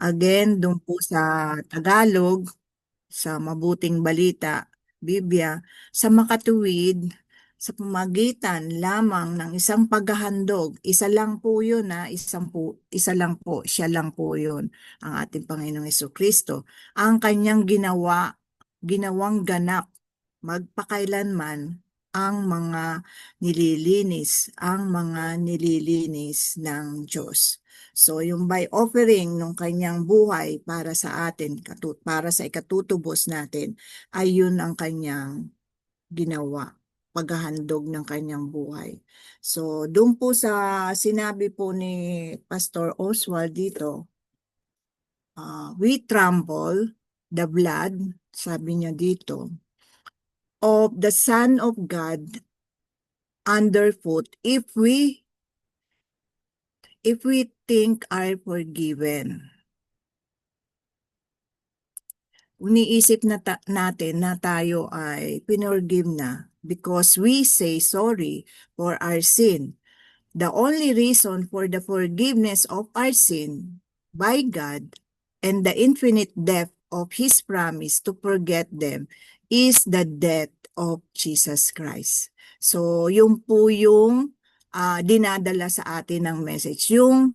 Again, doon po sa Tagalog, sa Mabuting Balita, Biblia, sa makatuwid, sa pamagitan lamang ng isang paghahandog, isa lang po yun isa lang po, siya lang po yun, ang ating Panginoong Kristo. Ang kanyang ginawang ganap, magpakailanman, ang mga nililinis ng Diyos. So, yung by offering ng kanyang buhay para sa atin, para sa ikatutubos natin, ay yun ang kanyang ginawa, paghahandog ng kanyang buhay. So, doon po sa sinabi po ni Pastor Oswald dito, we trample the blood, sabi niya dito, of the Son of God underfoot if we think are forgiven. Iniisip natin na tayo ay pinorgive na because we say sorry for our sin. The only reason for the forgiveness of our sin by God and the infinite depth of His promise to forget them is the death of Jesus Christ. So, yung po yung dinadala sa atin ng message. Yung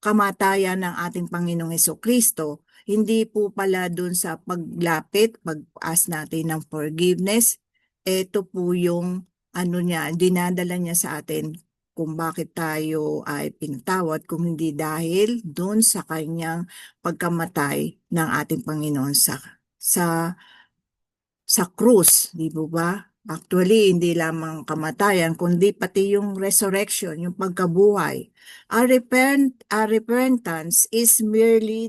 kamatayan ng ating Panginoong Kristo, hindi po pala dun sa pag-ask natin ng forgiveness. Ito po yung dinadala niya sa atin kung bakit tayo ay pinatawad, kung hindi dahil dun sa kanyang pagkamatay ng ating Panginoon sa krus, di ba? Actually, hindi lamang kamatayan, kundi pati yung resurrection, yung pagkabuhay. Our repentance is merely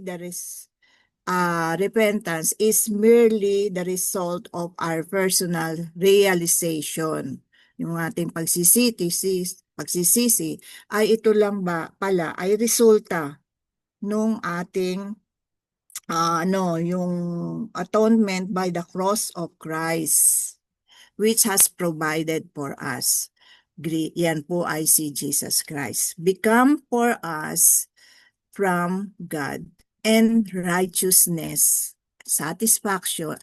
the result of our personal realization. Yung ating pagsisisi ay ito lang ba pala ay resulta nung ating yung atonement by the cross of Christ, which has provided for us. Yan po ay si Jesus Christ. Become for us from God and righteousness, sanctification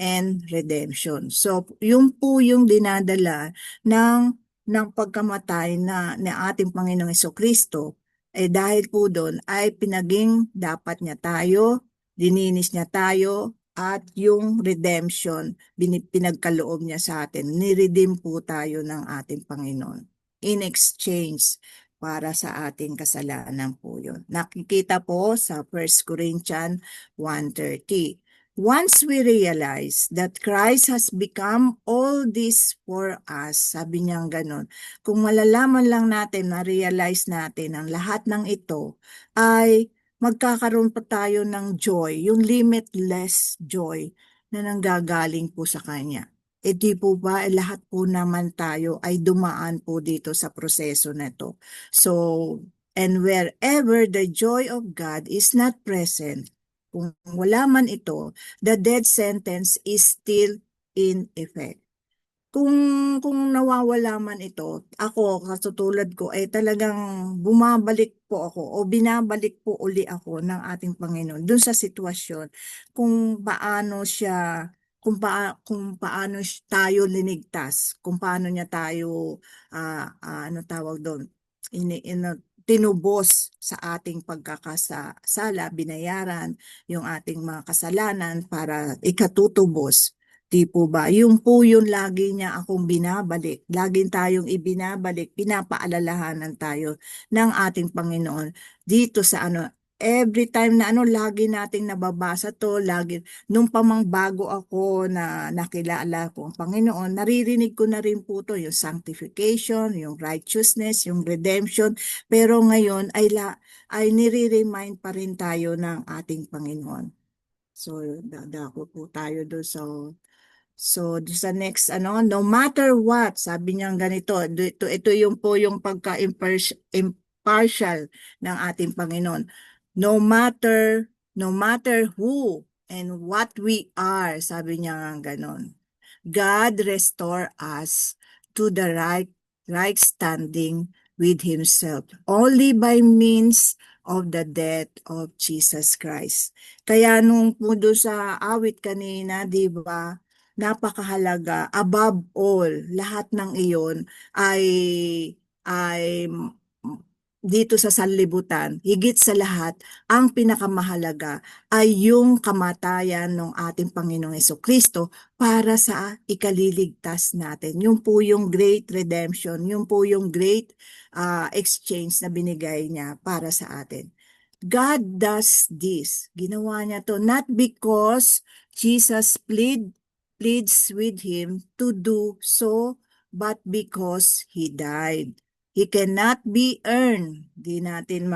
and redemption. So, yung po yung dinadala ng pagkamatay na ating Panginoong Kristo, dahil po doon ay pinaging dapat niya tayo, dininis niya tayo, at yung redemption, pinagkaloob niya sa atin. Niredeem po tayo ng ating Panginoon. In exchange, para sa ating kasalanan po yun. Nakikita po sa 1 Corinthians 1:30. Once we realize that Christ has become all this for us, sabi niya ganon, kung malalaman lang natin, na-realize natin ang lahat ng ito, ay magkakaroon pa tayo ng joy, yung limitless joy na nanggagaling po sa Kanya. Di po ba, lahat po naman tayo ay dumaan po dito sa proseso na ito. So, and wherever the joy of God is not present, kung wala man ito, the death sentence is still in effect. Kung nawawala man ito, ako, katutulad ko, talagang bumabalik po ako o binabalik po uli ako ng ating Panginoon dun sa sitwasyon kung paano siya, kung paano tayo linigtas, kung paano niya tayo, ano tawag doon, tinubos sa ating pagkakasala, binayaran yung ating mga kasalanan para ikatutubos. Di po ba? Yung po yun lagi niya akong binabalik. Laging tayong ibinabalik, pinapaalalahanan tayo ng ating Panginoon dito sa every time na lagi nating nababasa to, nung pamang bago ako na nakilala ko ang Panginoon, naririnig ko na rin po to, yung sanctification, yung righteousness, yung redemption, pero ngayon ay nire-remind pa rin tayo ng ating Panginoon. So, dadako po tayo doon. So, sa next, no matter what, sabi niya ganito, ito yung po yung pagka-impartial ng ating Panginoon. No matter who and what we are, sabi niya nga ganon. God restore us to the right standing with Himself, only by means of the death of Jesus Christ. Kaya nung po doon sa awit kanina, di ba, napakahalaga, above all, lahat ng iyon ay dito sa sanlibutan, higit sa lahat, ang pinakamahalaga ay yung kamatayan ng ating Panginoong Kristo para sa ikaliligtas natin. Yung po yung great redemption, yung po yung great exchange na binigay niya para sa atin. God does this. Ginawa niya to not because Jesus pleads with him to do so, but because he died. He cannot be earned. Di natin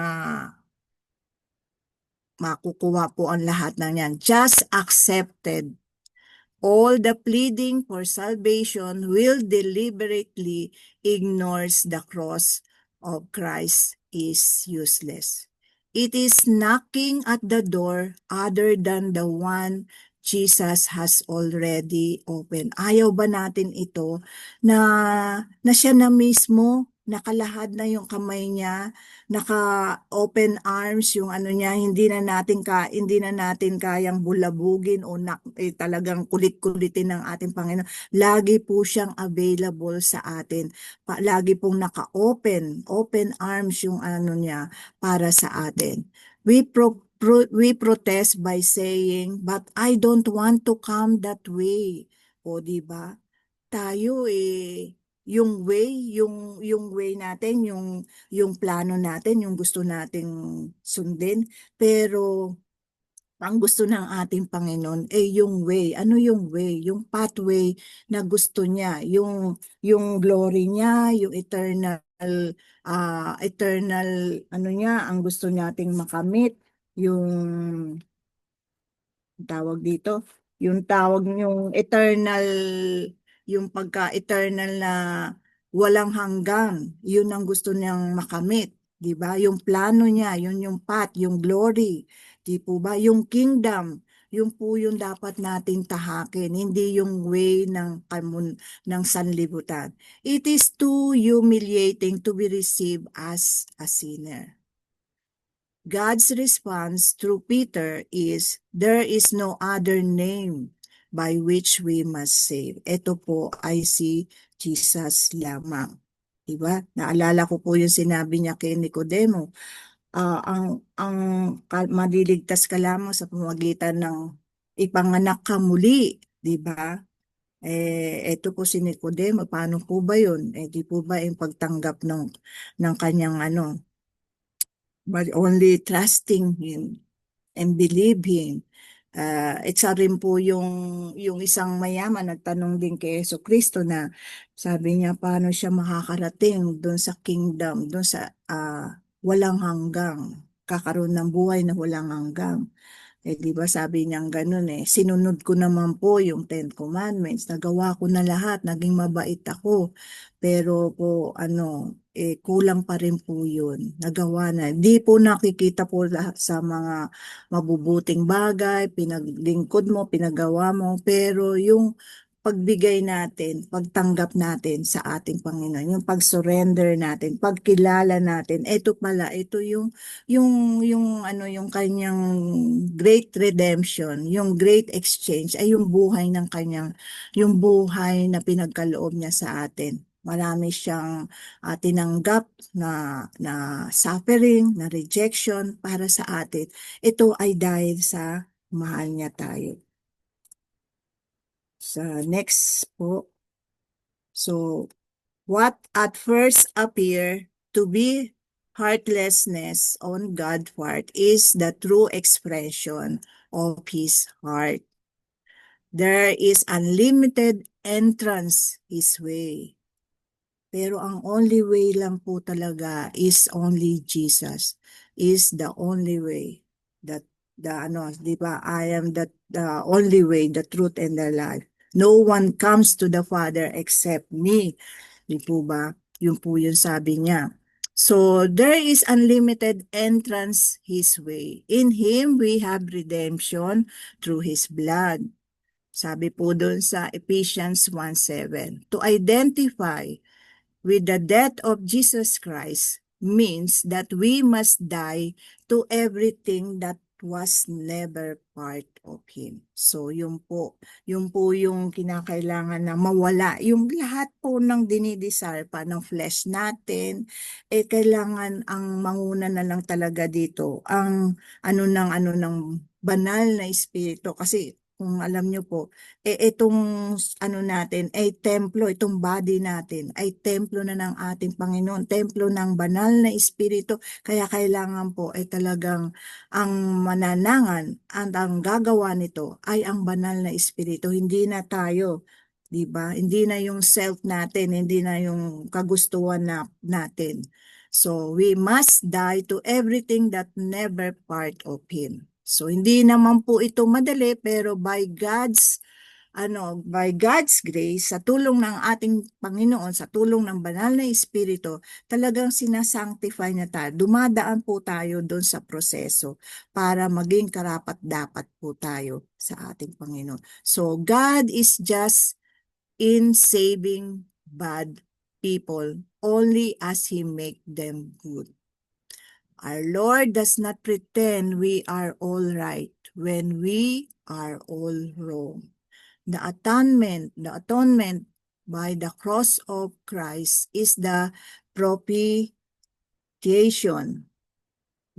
makukuha po ang lahat ng yan. Just accepted. All the pleading for salvation will deliberately ignores the cross of Christ is useless. It is knocking at the door other than the one Jesus has already opened. Ayaw ba natin ito na siya na mismo, nakalahad na yung kamay niya, naka-open arms yung ano niya, hindi na natin kayang bulabugin o talagang kulit-kulitin ng ating Panginoon. Lagi po siyang available sa atin. Lagi pong open arms yung ano niya para sa atin. We protest by saying, but I don't want to come that way. O di ba? Tayo yung way natin, yung plano natin, yung gusto nating sundin, pero ang gusto ng ating Panginoon yung way. Ano yung way? Yung pathway na gusto niya, yung glory niya, yung eternal ano niya, ang gusto nating makamit, yung tawag dito, yung eternal, yung pagka-eternal na walang hanggang, yun ang gusto niyang makamit, di ba? Yung plano niya, yun yung path, yung glory, di po ba? Yung kingdom, yung po yung dapat nating tahakin, hindi yung way ng sanlibutan. It is too humiliating to be received as a sinner. God's response through Peter is, there is no other name by which we must save. Ito po ay si Jesus lamang. Diba? Naalala ko po yung sinabi niya kay Nicodemo, maliligtas ka lamang sa pamamagitan ng ipanganak ka muli. Diba? Ito po si Nicodemo, paano po ba yun? Di po ba yung pagtanggap ng kanyang but only trusting Him and believe Him. Isa rin po yung isang mayaman, nagtanong din kay Kristo na sabi niya, paano siya makakarating doon sa kingdom, doon sa walang hanggang, kakaroon ng buhay na walang hanggang. Di ba sabi niyang ganun sinunod ko naman po yung Ten Commandments, nagawa ko na lahat, naging mabait ako. Pero po, kulang pa rin po yun. Nagawa na. Di po nakikita po lahat sa mga mabubuting bagay, pinaglingkod mo, pinagawa mo, pero yung pagbigay natin, pagtanggap natin sa ating Panginoon, yung pag-surrender natin, pagkilala natin, ito pala, ito yung kanyang great redemption, yung great exchange, ay yung buhay ng kanyang, yung buhay na pinagkaloob niya sa atin. Marami siyang tinanggap na suffering, na rejection para sa atin. Ito ay dahil sa mahal niya tayo. Sa next po. So, what at first appear to be heartlessness on God's part is the true expression of His heart. There is unlimited entrance His way. Pero ang only way lang po talaga is only Jesus. Is the only way. Di ba? I am the only way, the truth, and the life. No one comes to the Father except me. Di po ba? Yun po yung sabi niya. So, there is unlimited entrance His way. In Him, we have redemption through His blood. Sabi po doon sa Ephesians 1:7. To identify with the death of Jesus Christ, means that we must die to everything that was never part of Him. So, yun po yung kinakailangan na mawala. Yung lahat po ng dinidesire pa ng flesh natin, kailangan ang manguna na lang talaga dito, ang ano ng banal na espiritu. Kasi, kung alam nyo po, itong ano natin, ay templo, itong body natin, ay templo na ng ating Panginoon, templo ng banal na espiritu. Kaya kailangan po ay talagang ang mananangan at ang gagawa nito ay ang banal na espiritu, hindi na tayo. 'Di ba? Hindi na yung self natin, hindi na yung kagustuhan natin. So we must die to everything that never part of Him. So hindi naman po ito madali, pero by God's grace, sa tulong ng ating Panginoon, sa tulong ng banal na Espiritu, talagang sinasanctify niya tayo. Dumadaan po tayo doon sa proseso para maging karapat-dapat po tayo sa ating Panginoon. So, God is just in saving bad people only as He make them good. Our Lord does not pretend we are all right when we are all wrong. The atonement by the cross of Christ is the propitiation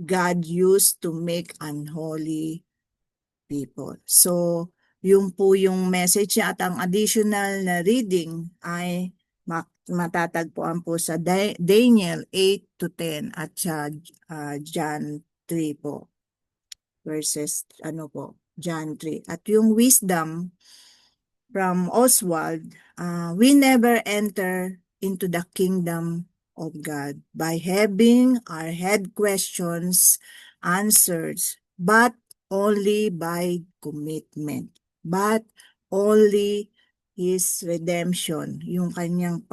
God used to make unholy people. So, yung po yung message niya, at ang additional na reading ay matatagpuan po sa Daniel 8 to 10 at sa John 3 po, verses John 3. At yung wisdom from Oswald, we never enter into the kingdom of God by having our head questions answered, but only by commitment, but only His redemption, yung kanyang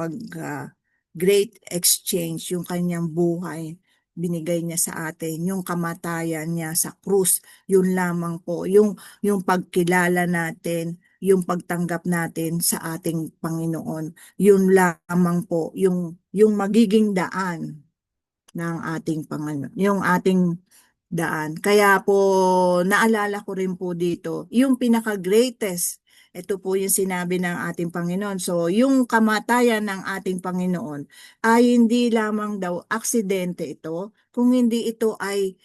great exchange, yung kanyang buhay, binigay niya sa atin, yung kamatayan niya sa krus, yun lamang po, yung pagkilala natin, yung pagtanggap natin sa ating Panginoon. Yun lamang po, yung magiging daan ng ating Panginoon, yung ating daan. Kaya po, naalala ko rin po dito, yung pinaka-greatest, ito po yung sinabi ng ating Panginoon. So, yung kamatayan ng ating Panginoon ay hindi lamang daw aksidente ito, kung hindi ito ay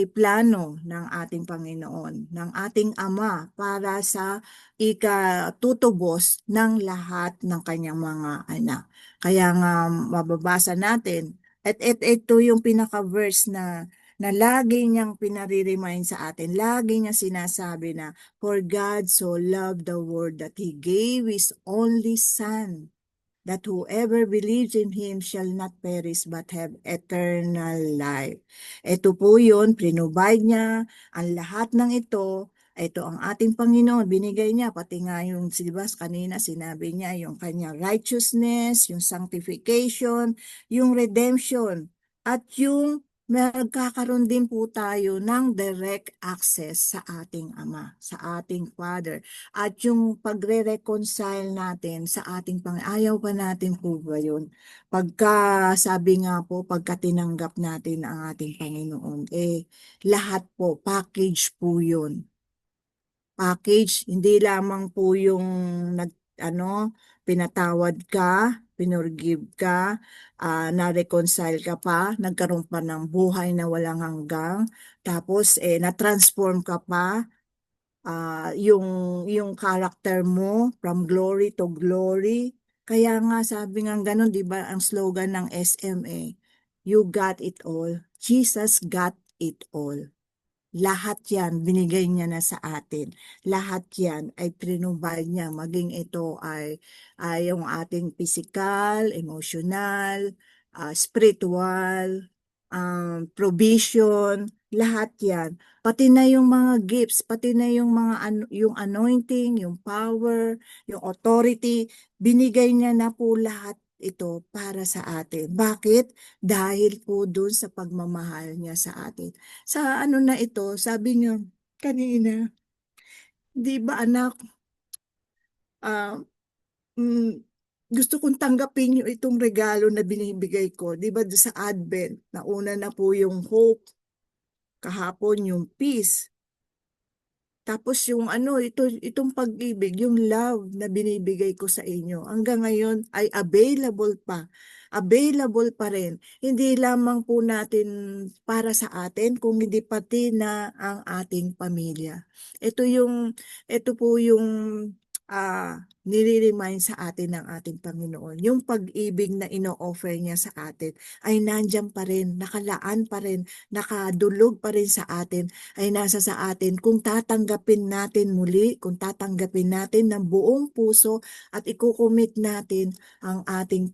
plano ng ating Panginoon, ng ating Ama para sa ikatutubos ng lahat ng kanyang mga anak. Kaya nga mababasa natin, at ito yung pinaka-verse na lagi niyang pinare-remind sa atin, lagi niya sinasabi na, for God so loved the world that He gave His only Son, that whoever believes in Him shall not perish but have eternal life. Ito po yun, prinubide niya ang lahat ng ito. Ito ang ating Panginoon, binigay niya, pati nga yung, diba, kanina sinabi niya, yung kanyang righteousness, yung sanctification, yung redemption, at yung magkakaroon din po tayo ng direct access sa ating Ama, sa ating Father. At yung pagre-reconcile natin sa ating ayaw pa natin po ba yun? Sabi nga po, pagka tinanggap natin ang ating Panginoon, lahat po, package po yun. Package, hindi lamang po yung pinatawad ka, pinurgive ka, na-reconcile ka pa, nagkaroon pa ng buhay na walang hanggang, tapos na-transform ka pa, yung character mo from glory to glory. Kaya nga sabi nga ganun, 'di ba, ang slogan ng SMA, you got it all. Jesus got it all. Lahat yan, binigay niya na sa atin. Lahat yan ay prinubay niya. Maging ito ay yung ating physical, emotional, spiritual, provision, lahat yan. Pati na yung mga gifts, pati na yung mga yung anointing, yung power, yung authority, binigay niya na po lahat ito para sa atin. Bakit? Dahil po dun sa pagmamahal niya sa atin. Sa na ito, sabi niyo kanina, di ba anak, ah, mm, gusto kong tanggapin yung itong regalo na binibigay ko. Di ba sa Advent, nauna na po yung hope, kahapon yung peace. Tapos yung itong pag-ibig, yung love na binibigay ko sa inyo, hanggang ngayon ay available pa. Available pa rin. Hindi lamang po natin para sa atin, kung hindi pati na ang ating pamilya. Ito yung, ito po yung nire-remind sa atin ng ating Panginoon. Yung pag-ibig na ino-offer niya sa atin ay nandiyan pa rin, nakalaan pa rin, nakadulog pa rin sa atin, ay nasa sa atin kung tatanggapin natin muli, kung tatanggapin natin ng buong puso at ikukumit natin ang ating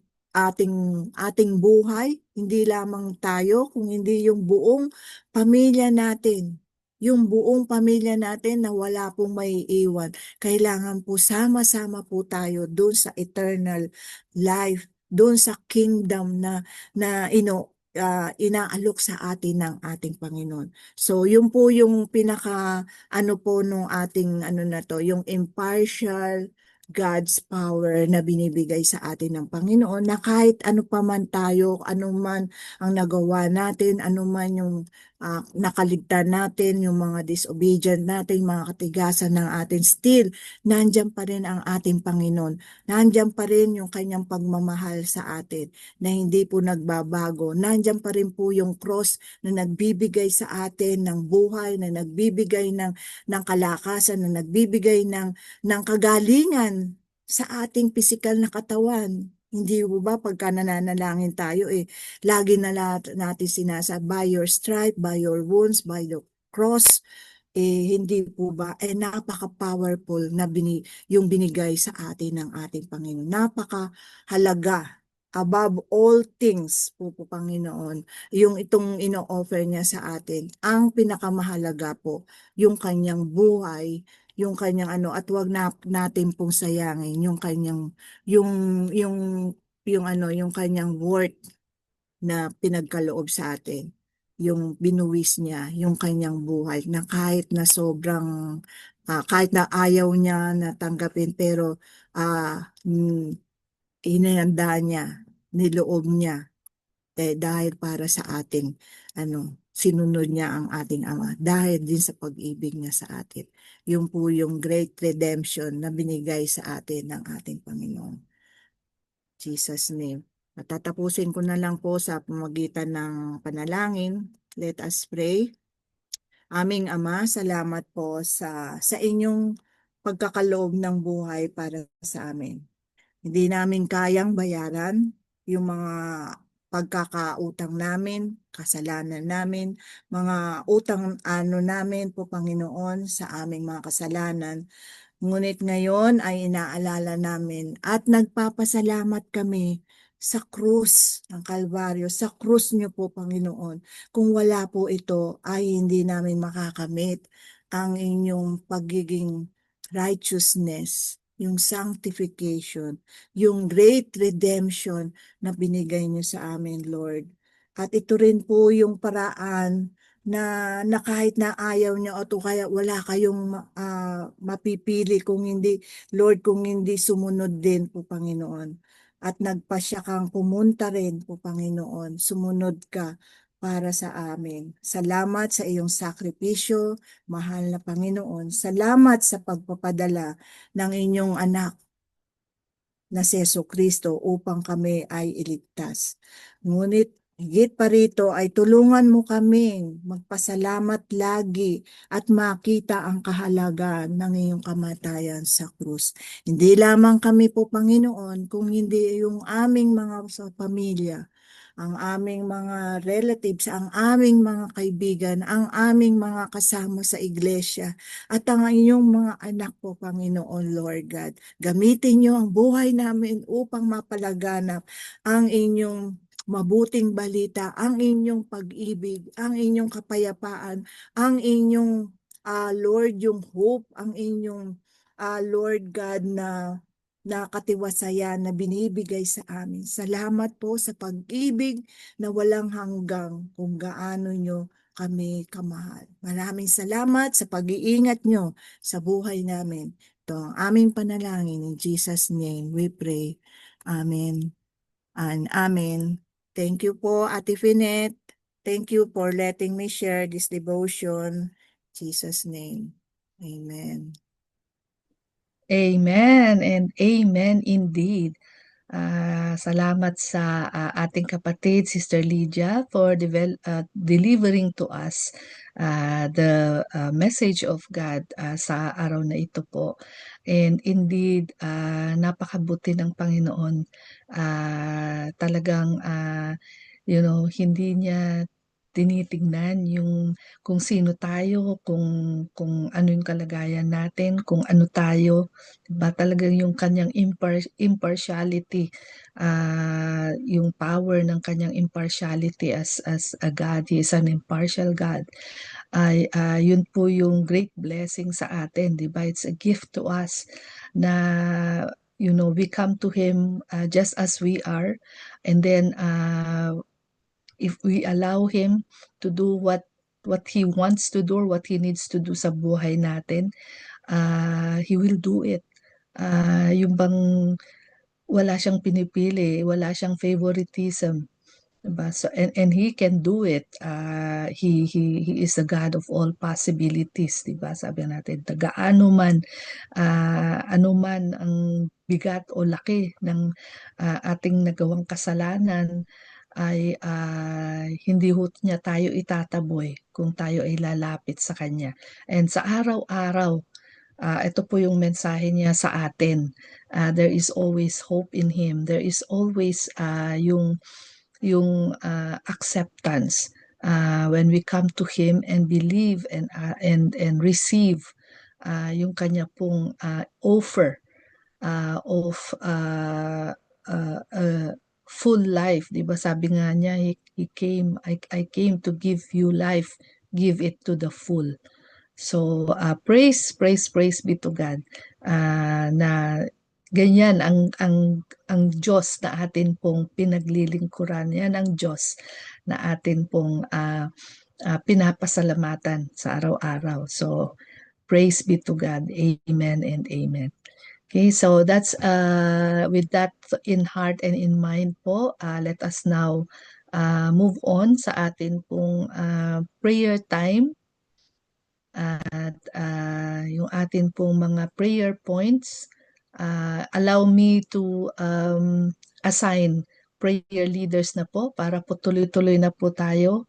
buhay, hindi lamang tayo, kung hindi yung buong pamilya natin. Yung buong pamilya natin na wala pong may iwan. Kailangan po sama-sama po tayo doon sa eternal life, doon sa kingdom na inaalok sa atin ng ating Panginoon. So, yun po yung pinaka, po nung ating, na to, yung impartial God's power na binibigay sa atin ng Panginoon, na kahit ano pa man tayo, ano man ang nagawa natin, ano man yung nakaligtan natin, yung mga disobedient natin, mga katigasan ng atin, still, nandyan pa rin ang ating Panginoon. Nandyan pa rin yung kanyang pagmamahal sa atin na hindi po nagbabago. Nandyan pa rin po yung cross na nagbibigay sa atin ng buhay, na nagbibigay ng kalakasan, na nagbibigay ng kagalingan sa ating pisikal na katawan. Hindi po ba pagka nananalangin tayo, lagi na natin sinasa, by your stripe, by your wounds, by the cross, hindi po ba, napaka-powerful na yung binigay sa atin ng ating Panginoon. Napaka-halaga, above all things po Panginoon, yung itong ino-offer niya sa atin. Ang pinakamahalaga po, yung kanyang buhay, yung kanyang at wag natin pong sayangin yung kanyang, yung, yung, yung kanyang worth na pinagkaloob sa atin, yung binuwis niya, yung kanyang buhay, na kahit na sobrang, kahit na ayaw niya na tanggapin, pero inihanda niya, niloob niya, dahil para sa ating, sinunod niya ang ating Ama, dahil din sa pag-ibig niya sa atin. Yung po yung great redemption na binigay sa atin ng ating Panginoon. Jesus' name. Matatapusin ko na lang po sa pamagitan ng panalangin. Let us pray. Aming Ama, salamat po sa inyong pagkakaloob ng buhay para sa amin. Hindi namin kayang bayaran yung mga pagkakautang namin, kasalanan namin, mga utang namin po Panginoon sa aming mga kasalanan. Ngunit ngayon ay inaalala namin at nagpapasalamat kami sa krus ng Kalbaryo, sa krus niyo po Panginoon. Kung wala po ito ay hindi namin makakamit ang inyong pagiging righteousness, yung sanctification, yung great redemption na binigay niyo sa amin, Lord. At ito rin po yung paraan na kahit na ayaw niya o kaya wala kayong mapipili kung hindi, Lord, kung hindi sumunod din po Panginoon. At nagpasya kang pumunta rin po Panginoon, sumunod ka para sa amin. Salamat sa iyong sakripisyo, mahal na Panginoon. Salamat sa pagpapadala ng inyong anak na si Kristo upang kami ay iligtas. Ngunit higit pa rito ay tulungan mo kaming magpasalamat lagi at makita ang kahalagaan ng iyong kamatayan sa krus. Hindi lamang kami po Panginoon, kung hindi yung aming mga sa pamilya, ang aming mga relatives, ang aming mga kaibigan, ang aming mga kasama sa iglesia, at ang inyong mga anak po, Panginoon Lord God. Gamitin niyo ang buhay namin upang mapalaganap ang inyong mabuting balita, ang inyong pag-ibig, ang inyong kapayapaan, ang inyong Lord, yung hope, ang inyong Lord God na katiwasayan na binibigay sa amin. Salamat po sa pag-ibig na walang hanggang kung gaano nyo kami kamahal. Maraming salamat sa pag-iingat nyo sa buhay namin. Ito ang aming panalangin. In Jesus' name we pray. Amen. And amen. Thank you po, Ate Finet. Thank you for letting me share this devotion. In Jesus' name. Amen. Amen and amen indeed. Salamat sa ating kapatid, Sister Lydia, for delivering to us the message of God sa araw na ito po. And indeed, napakabuti ng Panginoon. Talagang, hindi niya tinitingnan yung kung sino tayo, kung ano yung kalagayan natin, kung ano tayo, diba? Talagang yung kanyang impartiality, yung power ng kanyang impartiality as a God, He is an impartial God, ay yun po yung great blessing sa atin, di ba? It's a gift to us na we come to Him just as we are, and then if we allow Him to do what He wants to do or what He needs to do sa buhay natin, He will do it. Yung bang wala siyang pinipili, wala siyang favoritism. Diba? So, and He can do it. He is the God of all possibilities. Diba? Sabi natin, tagaano man, ano man ang bigat o laki ng ating nagawang kasalanan, ay hindi ho niya tayo itataboy kung tayo ay lalapit sa Kanya. And sa araw-araw, ito po yung mensahe niya sa atin. There is always hope in Him. There is always yung acceptance when we come to Him and believe and receive yung kanya pong offer of full life, 'di ba? Sabi nga niya, he came, I came to give you life, give it to the full. So, praise be to God na ganyan ang Diyos na atin pong pinaglilingkuran. Yan ang Diyos na atin pong pinapasalamatan sa araw-araw. So, praise be to God. Amen and amen. Okay, so that's with that in heart and in mind po, let us now move on sa atin pong prayer time. At yung atin pong mga prayer points, allow me to assign prayer leaders na po para po tuloy-tuloy na po tayo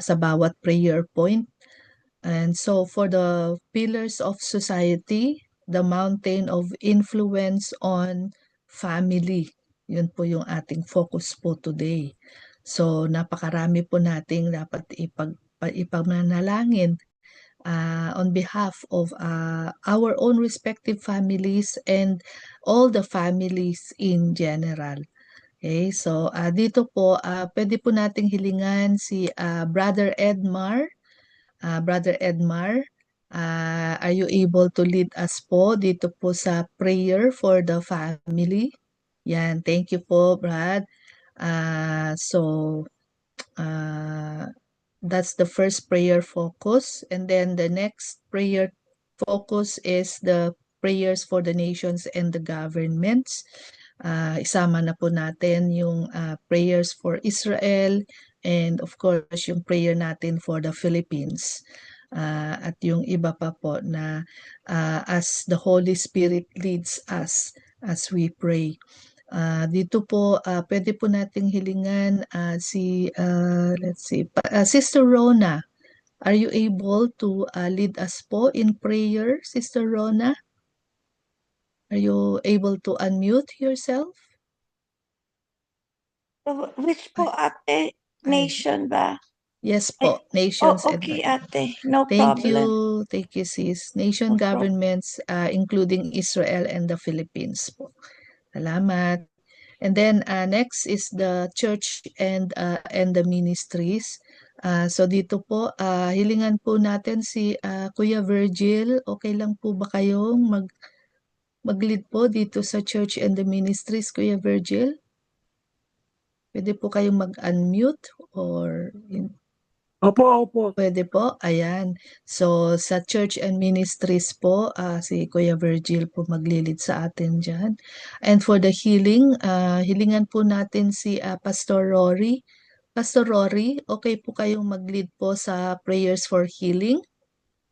sa bawat prayer point. And so for the pillars of society, the mountain of influence on family, yun po yung ating focus po today. So napakarami po nating dapat ipagmanalangin on behalf of our own respective families and all the families in general. Okay, so dito po, pwede po nating hilingan si Brother Edmar. Brother Edmar, are you able to lead us po dito po sa prayer for the family? Yan, thank you po, Brad. So, that's the first prayer focus. And then the next prayer focus is the prayers for the nations and the governments. Isama na po natin yung prayers for Israel and of course yung prayer natin for the Philippines. At yung iba pa po na as the Holy Spirit leads us as we pray. Dito po, pwede po nating hilingan let's see, Sister Rona, are you able to lead us po in prayer, Sister Rona? Are you able to unmute yourself? Which po ate? Nation ba? Yes Ay, po, nations and okay ate. No thank problem. you sis. Nation No problem. governments including Israel and the Philippines po. Salamat. And then next is the church and the ministries. So dito po, hilingan po natin si Kuya Virgil. Okay lang po ba kayong mag-lead po dito sa church and the ministries, Kuya Virgil? Pwede po kayong mag-unmute or Opo. Pwede po, ayan. So, sa Church and Ministries po, si Kuya Virgil po maglilid sa atin dyan. And for the healing, hilingan po natin si Pastor Rory. Pastor Rory, okay po kayong mag-lead po sa prayers for healing?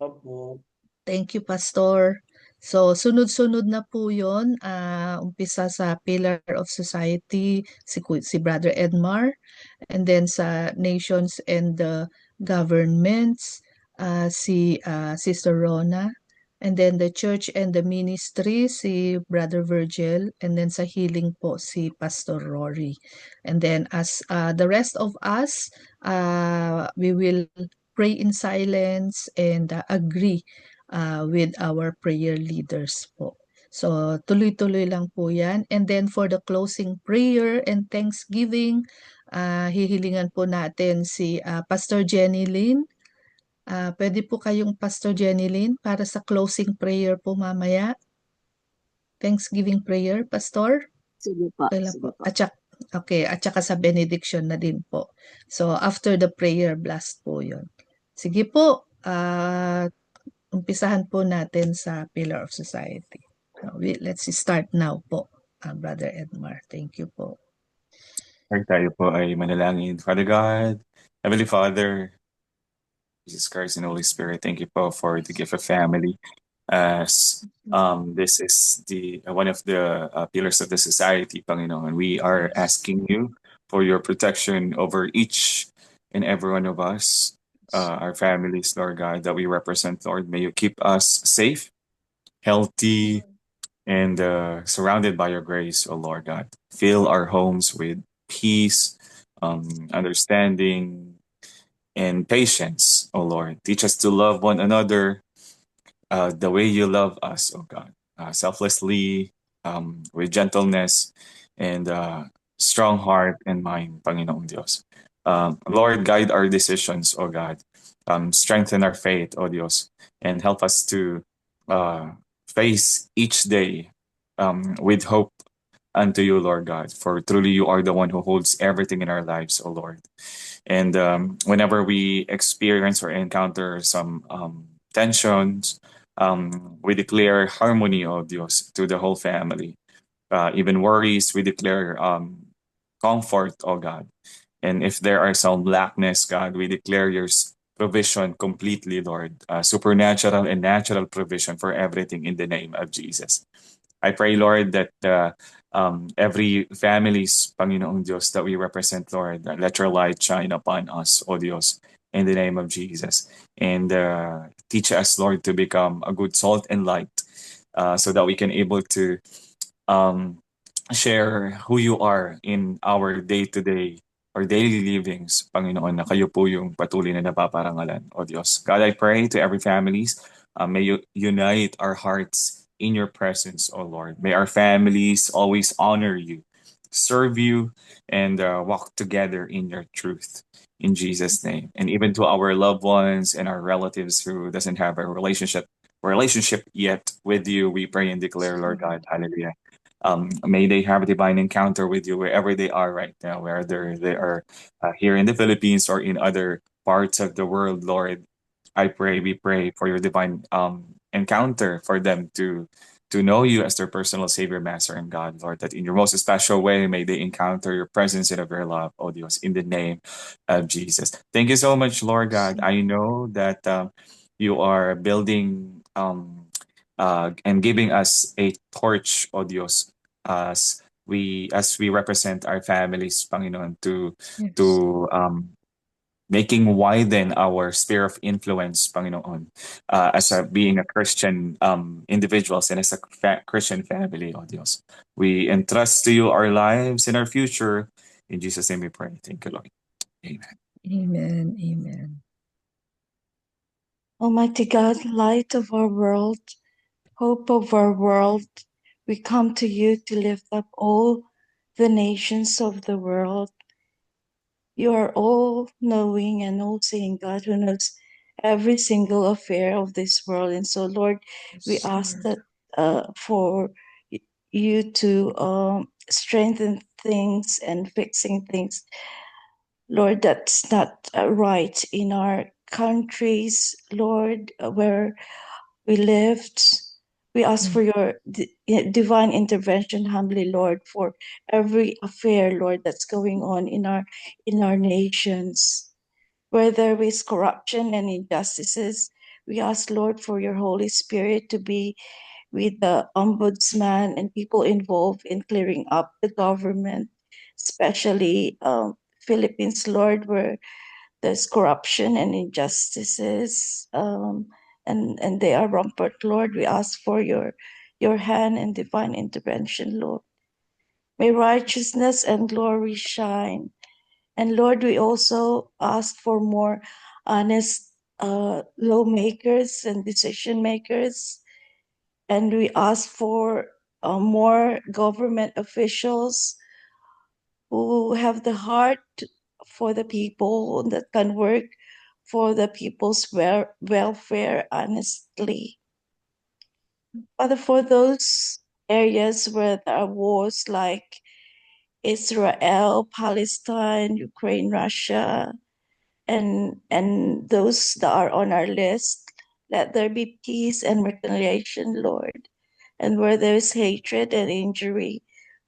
Opo. Thank you, Pastor. So, sunod-sunod na po yun. Umpisa sa Pillar of Society, si Brother Edmar. And then sa nations and the governments, si Sister Rona. And then the church and the ministry, si Brother Virgil. And then sa healing po, si Pastor Rory. And then as the rest of us, we will pray in silence and agree with our prayer leaders po. So, tuloy-tuloy lang po yan. And then for the closing prayer and thanksgiving, hihilingan po natin si Pastor Jenny Lynn. Pwede po kayong Pastor Jenny Lynn para sa closing prayer po mamaya. Thanksgiving prayer, Pastor. Sige po, Kailan sige po? po. At saka sa benediction na din po. So, after the prayer blast po yun. Sige po, umpisahan po natin sa Pillar of Society. So, let's start now po, Brother Edmar. Thank you po. Tayo po ay manalangin. Father God, Heavenly Father, Jesus Christ and Holy Spirit, thank you po for the gift of family. As this is the one of the pillars of the society, Panginoon, we are asking you for your protection over each and every one of us, our families, Lord God, that we represent, Lord. May you keep us safe, healthy, and surrounded by your grace, O Lord God. Fill our homes with peace, understanding, and patience, O Lord. Teach us to love one another the way you love us, O God, selflessly, with gentleness, and strong heart and mind, Panginoong Diyos. Lord, guide our decisions, O God. Strengthen our faith, O Dios, and help us to face each day with hope unto you, Lord God. For truly you are the one who holds everything in our lives, O Lord. And whenever we experience or encounter some tensions, we declare harmony, O Dios, to the whole family. Even worries, we declare comfort, O God. And if there are some lackness, God, we declare your provision completely, Lord. Supernatural and natural provision for everything in the name of Jesus. I pray, Lord, that every family's, Panginoong Diyos, that we represent, Lord, let your light shine upon us, O Dios, in the name of Jesus. And teach us, Lord, to become a good salt and light so that we can able to share who you are in our day-to-day or daily livings, Panginoon, na kayo po yung patuloy na napaparangalan, O Diyos. God, I pray to every families, may you unite our hearts in your presence, O Lord. May our families always honor you, serve you, and walk together in your truth. In Jesus' name. And even to our loved ones and our relatives who doesn't have a relationship yet with you, we pray and declare, Lord God, hallelujah. May they have a divine encounter with you wherever they are right now, whether they are here in the Philippines or in other parts of the world, Lord. We pray for your divine encounter for them to know you as their personal Savior, Master, and God, Lord, that in your most special way, may they encounter your presence and of your love, oh Dios, in the name of Jesus. Thank you so much, Lord God. I know that you are building and giving us a torch, oh Dios, as we represent our families, Panginoon, to making widen our sphere of influence, Panginoon, being a Christian individuals and as a Christian family, oh Dios. We entrust to you our lives and our future. In Jesus' name we pray. Thank you, Lord. Amen. Amen. Amen. Almighty God, light of our world, hope of our world, we come to you to lift up all the nations of the world. You are all knowing and all seeing God who knows every single affair of this world. And so, Lord, we ask that for you to strengthen things and fixing things Lord, that's not right in our countries, Lord, where we lived. We ask for your divine intervention humbly, Lord, for every affair, Lord, that's going on in our nations. Where there is corruption and injustices, we ask, Lord, for your Holy Spirit to be with the ombudsman and people involved in clearing up the government, especially Philippines, Lord, where there's corruption and injustices, and they are rampant, Lord. We ask for your hand and divine intervention, Lord. May righteousness and glory shine. And Lord, we also ask for more honest lawmakers and decision makers. And we ask for more government officials who have the heart for the people, that can work for the people's welfare honestly. Father, for those areas where there are wars like Israel, Palestine, Ukraine, Russia, and those that are on our list, let there be peace and reconciliation, Lord. And where there is hatred and injury,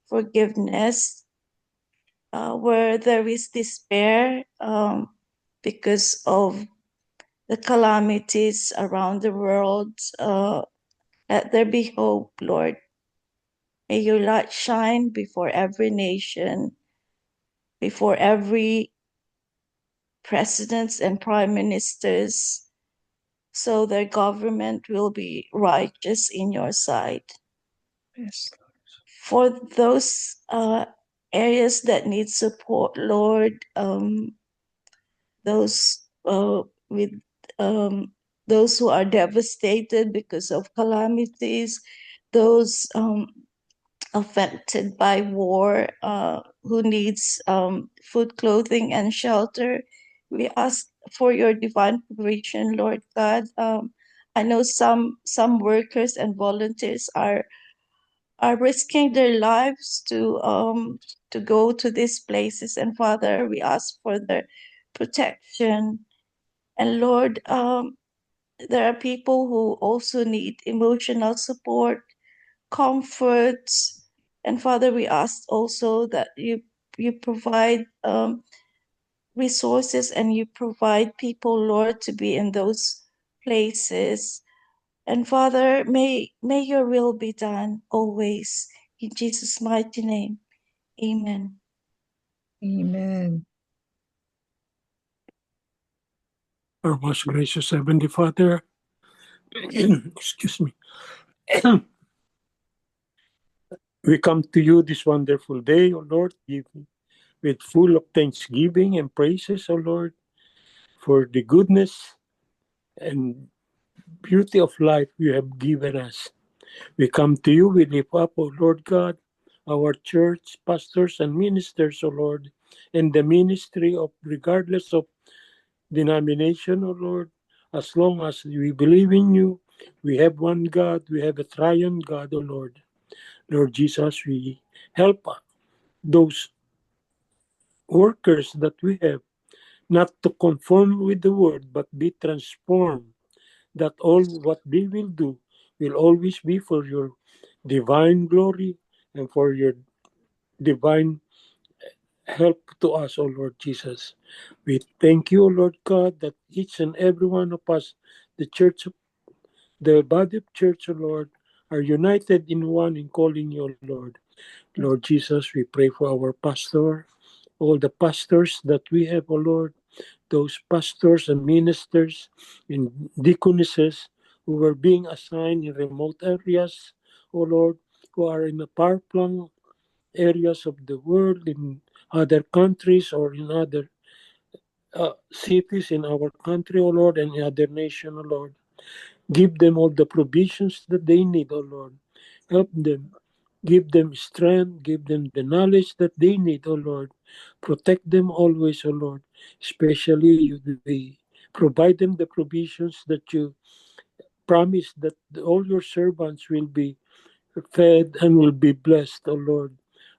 forgiveness. Where there is despair because of the calamities around the world, let there be hope, Lord. May your light shine before every nation, before every presidents and prime ministers, so their government will be righteous in your sight. Yes. For those areas that need support, Lord, those with those who are devastated because of calamities, those affected by war, who needs food, clothing, and shelter. We ask for your divine provision, Lord God. I know some workers and volunteers are risking their lives to go to these places, and Father, we ask for their protection. And Lord, there are people who also need emotional support, comfort. And Father, we ask also that you provide resources and you provide people, Lord, to be in those places. And Father, may your will be done always. In Jesus' mighty name, amen. Amen. Our most gracious Heavenly Father, excuse me, we come to you this wonderful day, O Lord, with full of thanksgiving and praises, O Lord, for the goodness and beauty of life you have given us. We come to you, we lift up, O Lord God, our church, pastors and ministers, O Lord, and the ministry of regardless of denomination, O Lord, as long as we believe in you, we have one God, we have a triune God, O Lord. Lord Jesus, we help those workers that we have not to conform with the world, but be transformed, that all what they will do will always be for your divine glory and for your divine help to us, O Lord Jesus. We thank you, O Lord God, that each and every one of us, the church, the body of church, O Lord, are united in one in calling you, Lord. Lord Jesus, we pray for our pastor, all the pastors that we have, O Lord, those pastors and ministers and deaconesses who are being assigned in remote areas, O Lord, who are in the far-flung areas of the world, in other countries or in other cities in our country, O Lord, and in other nation, O Lord. Give them all the provisions that they need, O Lord. Help them. Give them strength. Give them the knowledge that they need, O Lord. Protect them always, O Lord. Especially we provide them the provisions that you promise that all your servants will be fed and will be blessed, O Lord,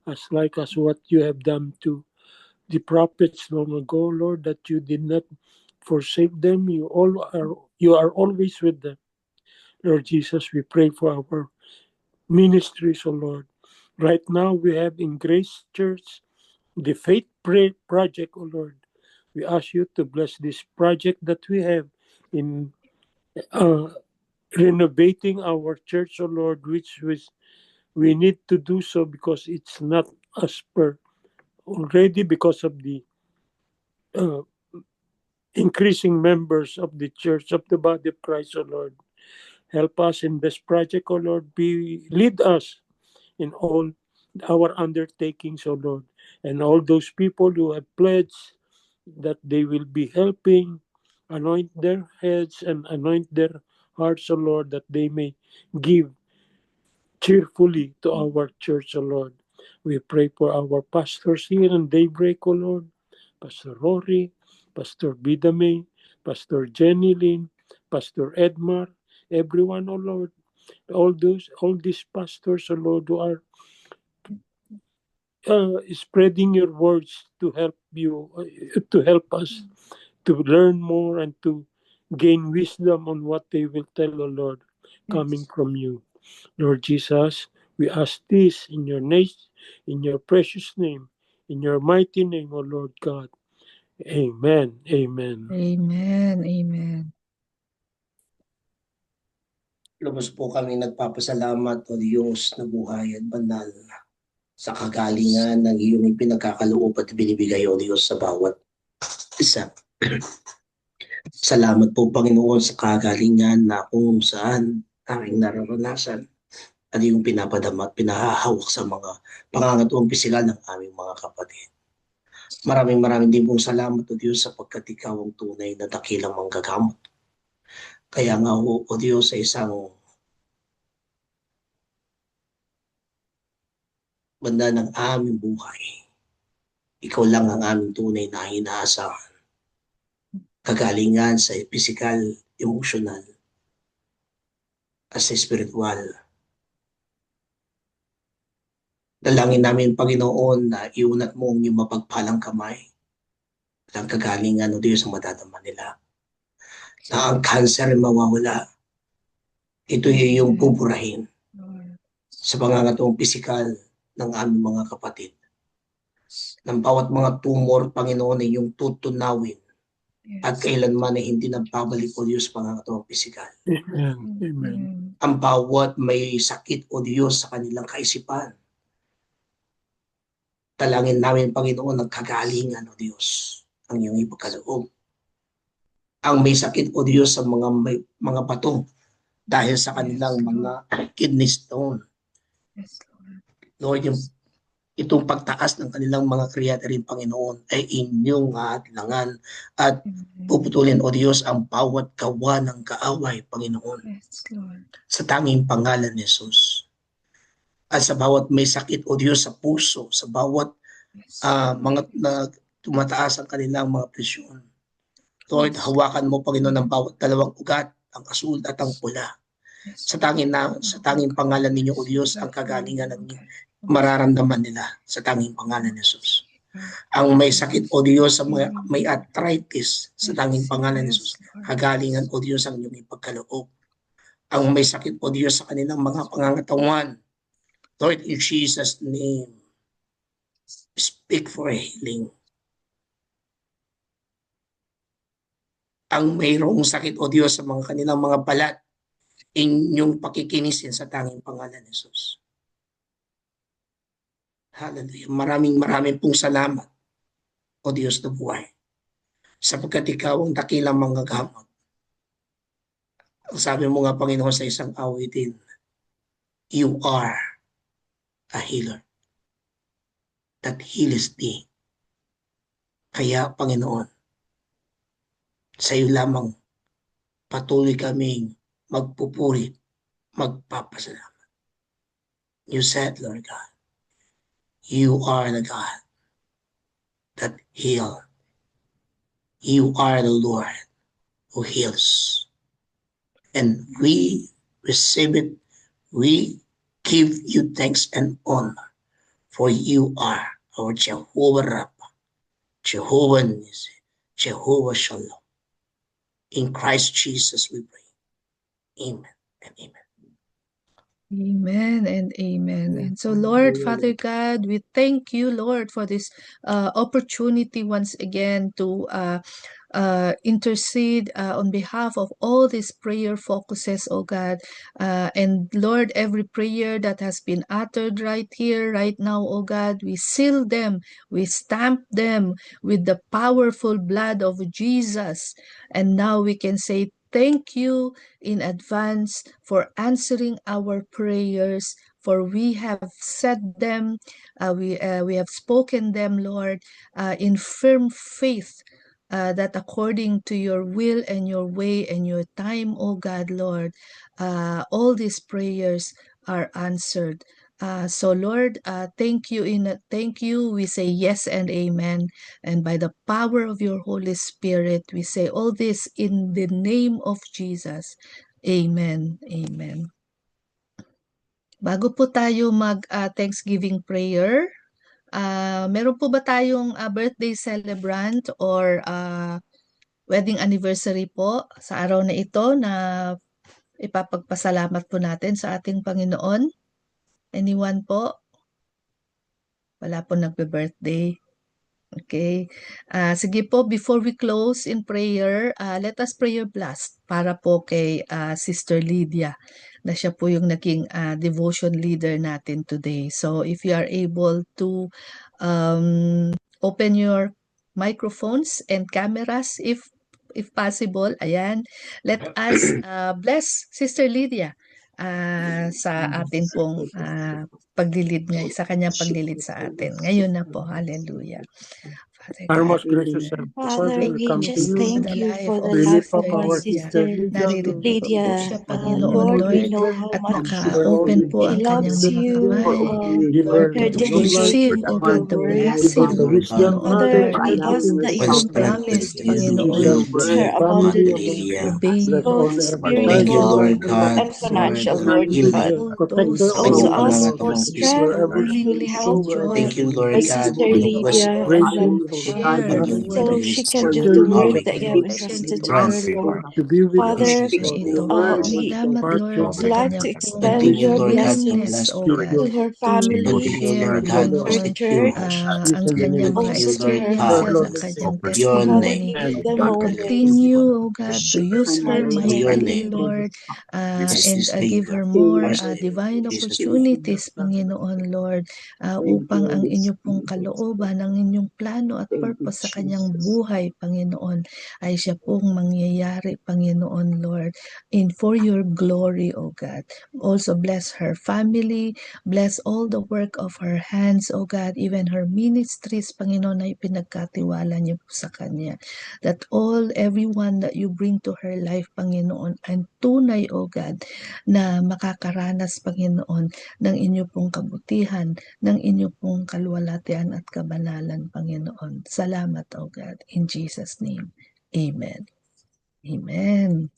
as like as what you have done to the prophets long ago, Lord, that you did not forsake them. You are always with them. Lord Jesus, we pray for our ministries, O Lord. Right now, we have in Grace Church the Faith Project, O Lord. We ask you to bless this project that we have in renovating our church, O Lord, which we need to do so because it's not as per already because of the uh, increasing members of the church of the body of Christ, O Lord. Help us in this project, O Lord. Lead us in all our undertakings, O Lord. And all those people who have pledged that they will be helping, anoint their heads and anoint their hearts, O Lord, that they may give cheerfully to our church, O Lord. We pray for our pastors here in Daybreak, O Lord. Pastor Rory, Pastor Bidame, Pastor Jenny Lynn, Pastor Edmar, everyone, O Lord. All these pastors, O Lord, who are spreading your words to help us to learn more and to gain wisdom on what they will tell, O Lord, coming from you. Lord Jesus, we ask this in your name, in your precious name, in your mighty name, O Lord God. Amen. Amen. Amen. Amen. Lubos po kami nagpapasalamat o Diyos na buhay at banal sa kagalingan ng iyong pinagkakaloob at binibigay o Diyos sa bawat isa. Salamat po Panginoon sa kagalingan na kung saan aming nararanasan at yung pinapadama at pinahahawak sa mga pangangatuang pisikal ng aming mga kapatid. Maraming din pong salamat o Diyos sapagkat ikaw ang tunay na dakilang manggagamot. Kaya nga o Diyos sa isang banda ng aming buhay, ikaw lang ang aming tunay na inaasahan. Kagalingan sa pisikal, emosyonal, at sa spiritual. Dalangin namin, Panginoon, na iunat mo ang iyong mapagpalang kamay at ang kagalingan o Diyos ang madadama nila. Na ang cancer ay mawawala. Ito ay iyong pupurahin sa pangangatuang pisikal ng aming mga kapatid. Ng bawat mga tumor, Panginoon, ay iyong tutunawin at kailanman ay hindi nagpabalik o Diyos pangangatuang pisikal. Amen. Amen. Ang bawat may sakit o Diyos sa kanilang kaisipan, talangin namin, Panginoon, ng kagalingan o Diyos ang iyong ipagkaloob. Ang may sakit o Diyos sa mga bato dahil sa kanilang mga kidney stone. Lord, itong pagtaas ng kanilang mga creatinine, Panginoon, ay inyong haadlangan at puputulin, o Diyos, ang bawat gawa ng kaaway, Panginoon, sa tanging pangalan ni Jesus. At sa bawat may sakit, o Diyos, sa puso, sa bawat mga tumataas ang kanilang mga presyon. Lord, hawakan mo, Panginoon, ang bawat dalawang ugat, ang asul at ang pula. Sa tanging pangalan ninyo, o Diyos, ang kagalingan ng mararamdaman nila sa tanging pangalan ni Jesus. Ang may sakit, o Diyos, sa may arthritis, sa tanging pangalan ni Jesus, kagalingan, o Diyos, ang inyong ipagkaloob. Ang may sakit, o Diyos, sa kanilang mga pangangatawan, Lord, in Jesus' name, speak for healing. Ang mayroong sakit, o Diyos, sa mga kanilang mga balat, inyong pakikinisin sa tanging pangalan ni Jesus. Hallelujah. Maraming pong salamat, o Diyos na buhay, sapagkat ikaw ang dakilang manggagamot. Ang sabi mo nga, Panginoon, sa isang awitin, you are a healer that heals thee. Kaya, Panginoon, sa iyo lamang patuloy kaming magpupuri, magpapasalamat. You said, Lord God, you are the God that heals. You are the Lord who heals. And we receive it. We give you thanks and honor, for you are our Jehovah Rapha, Jehovah Nissi, Jehovah Shalom. In Christ Jesus we pray. Amen and amen. Amen and amen. And so, Lord, Father God, we thank you, Lord, for this opportunity once again to intercede on behalf of all these prayer focuses, oh God. And Lord, every prayer that has been uttered right here, right now, oh God, we seal them, we stamp them with the powerful blood of Jesus. And now we can say, thank you in advance for answering our prayers, for we have said them, we have spoken them, Lord, in firm faith, that according to your will and your way and your time, O God, Lord, all these prayers are answered. So Lord, thank you. Thank you. We say yes and amen. And by the power of your Holy Spirit, we say all this in the name of Jesus. Amen. Amen. Bago po tayo mag-Thanksgiving prayer, meron po ba tayong birthday celebrant or wedding anniversary po sa araw na ito na ipapagpasalamat po natin sa ating Panginoon? Anyone po? Wala po nagbe-birthday. Okay. Sige po, before we close in prayer, let us pray your blast para po kay Sister Lydia na siya po yung naging devotion leader natin today. So if you are able to open your microphones and cameras if possible, ayan, let us bless Sister Lydia sa atin pong paglilid niya, sa kanyang paglilid sa atin. Ngayon na po, hallelujah. Father Our God, most gracious Heavenly Father, Father, we we come to just you. thank you life for the of We life lift of up Sister our our Lydia. sister sister Lydia, Lord. Naririto po Lydia. siya, Panginoon, Lord, we Lord, know Lord, how at much give her all naka-open the po she ang kanyang loves good mga you, kamay, for Lord, give Lord, her her to the long life receive, dedication oh to your God, the word. give her blessing, the Lord God, wisdom, Lord, knowledge, Father, and we ask yung that for you iyong strength promise, Lydia, give Lord. them Panginoon, bless her her to family, to O abundantly, Lord. Hallelujah. obey Bless you, all both her to Thank you, spiritual advertising, follow Lord Lord. your God, and for financial, instruction, Lord Surround God. her, healing. to protect her those, all Thank Also you oh po over, mga ask God, Lord. for katamang strength who Kristo, Wherever Lord. she really is, have go, health wherever joy Thank she you, for for Lord is, God, Sister for worshiping your you, blessing Lydia, praise Lord, that you, to O upon Lord. share the Not you word and so of your she God can sister, do share the you work the that you Lydia. have especially entrusted to to our her, Grande, Lord. Lord. to be with Lord, her, Father, na Appreciate ito Lord. you. po. Wherever we she Salamat, Lord, departure, sa would like kanyang to pong extend Continue, your Lord God, to Lord, blessings willingness, bless oh keep her. God, to her, her to family, Continue, share, Lord God, her to Panginoon, secure church, her. keep ang in the name kanyang of mga also Jesus. to her Pray, God, experiences, ang Lord, friends, kanyang that your testimony. whomever name, need and them, Lord, O Lord. continue, oh God, to In use the her mighty for your name mightily, name. Lord, This and is give favor her for more our Savior. divine In Jesus' name. opportunities, Panginoon, Lord, upang ang inyo pong kalooban, ang inyong plano at purpose sa kanyang buhay, Panginoon, ay siya pong mangyayari, Panginoon, Lord, for your glory, O God. Also bless her family, bless all the work of her hands, O God, even her ministries, Panginoon, na ipinagkatiwala niyo po sa kanya. That everyone that you bring to her life, Panginoon, ang tunay, O God, na makakaranas, Panginoon, ng inyo pong kabutihan, ng inyo pong kalwalatian at kabanalan, Panginoon. Salamat, O God. In Jesus' name, Amen. Amen.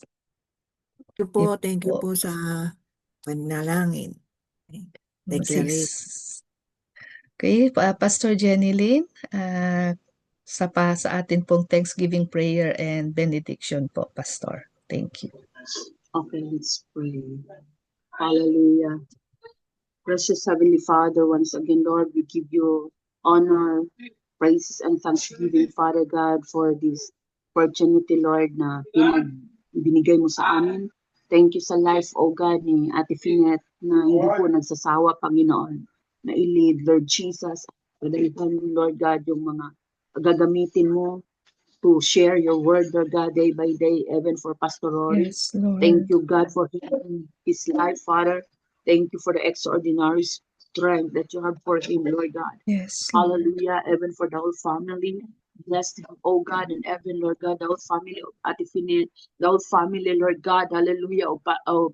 Thank you po sa panalangin. Declaration. Okay, Pastor Jenny Lynn, sa atin pong Thanksgiving prayer and benediction po, Pastor. Thank you. Okay, let's pray. Hallelujah. Precious Heavenly Father, once again, Lord, we give you honor, praises, and thanksgiving, Father God, for this opportunity, Lord, na binigay mo sa amin. Thank you sa life, O God, ni Ate Finet, na hindi po nagsasawa, Panginoon, na i-lead, Lord Jesus. Padalitan, Lord God, yung mga gagamitin mo to share your word, Lord God, day by day, even for Pastor Rory. Yes, Lord. Thank you, God, for his life, Father. Thank you for the extraordinary strength that you have for him, Lord God. Yes, Lord. Hallelujah, even for the whole family. Bless them, oh God, and even, Lord God, the whole family of Atifine, the whole family, Lord God, hallelujah, of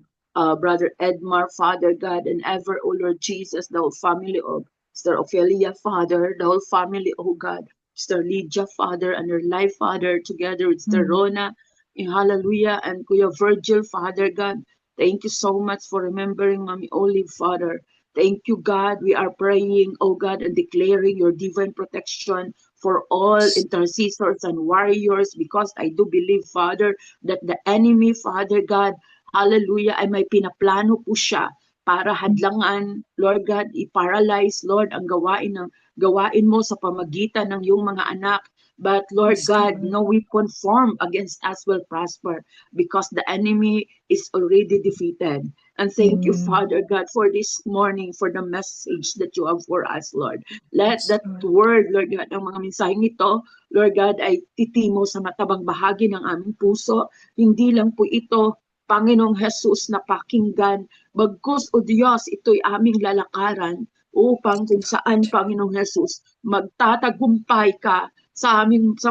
Brother Edmar, Father God, and ever, oh Lord Jesus, the whole family of Sister Ophelia, Father, the whole family, oh God, Sister Lydia, Father, and her life, Father, together with Sister Rona, hallelujah, and Kuya Virgil, Father God. Thank you so much for remembering Mommy Olive, Father. Thank you, God. We are praying, oh God, and declaring your divine protection for all intercessors and warriors, because I do believe, Father, that the enemy, Father God, hallelujah, ay may pinaplano po siya para hadlangan, Lord God, i-paralyze, Lord, ang gawain mo sa pamagitan ng iyong mga anak. But Lord Yes, God, Lord. no weapon formed against us will prosper, because the enemy is already defeated. And thank you, Amen. Father God, for this morning, for the message that you have for us, Lord. Let Yes, that Lord. word, Lord God, ang mga mensaheng ito, Lord God, ay titimo sa matabang bahagi ng aming puso. Hindi lang po ito, Panginoong Jesus, na pakinggan, bagkus, O Diyos, ito'y aming lalakaran upang kung saan, Panginoong Jesus, magtatagumpay ka sa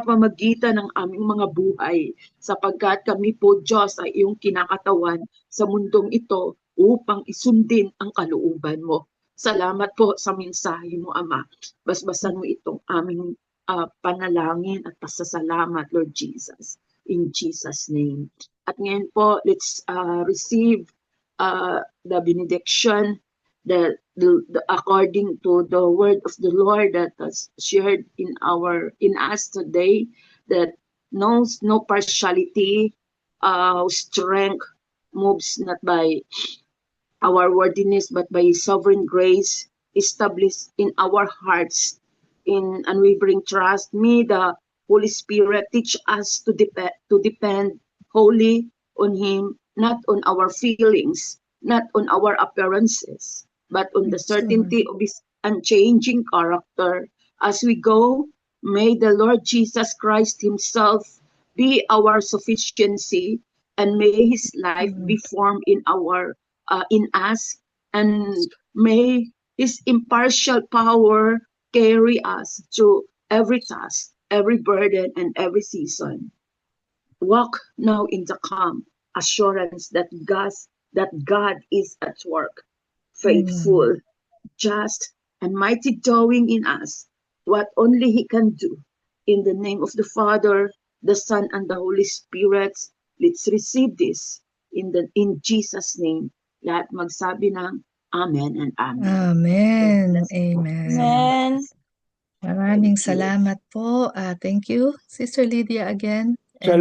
pamagitan ng aming mga buhay, sapagkat kami po, Diyos, ay iyong kinakatawan sa mundong ito upang isundin ang kalooban mo. Salamat po sa mensahe mo, Ama. Basbasan mo itong aming panalangin at pasasalamat, Lord Jesus. In Jesus' name. At ngayon po, let's receive the benediction, according to the word of the Lord that was shared in us today, that knows no partiality, strength moves not by our worthiness, but by sovereign grace, established in our hearts in unwavering trust. May the Holy Spirit teach us to depend wholly on Him, not on our feelings, not on our appearances, but on the Yes, Lord. certainty of His unchanging character. As we go, may the Lord Jesus Christ Himself be our sufficiency, and may His life be formed in us, and may His impartial power carry us through every task, every burden, and every season. Walk now in the calm assurance that God is at work, faithful, just, and mighty, doing in us what only He can do. In the name of the Father, the Son, and the Holy Spirit, let's receive this in Jesus' name. Lahat magsabi ng Amen and Amen. Amen. God bless you po. Amen. Amen. Maraming Thank you. salamat po. Thank you, Sister Lydia, again.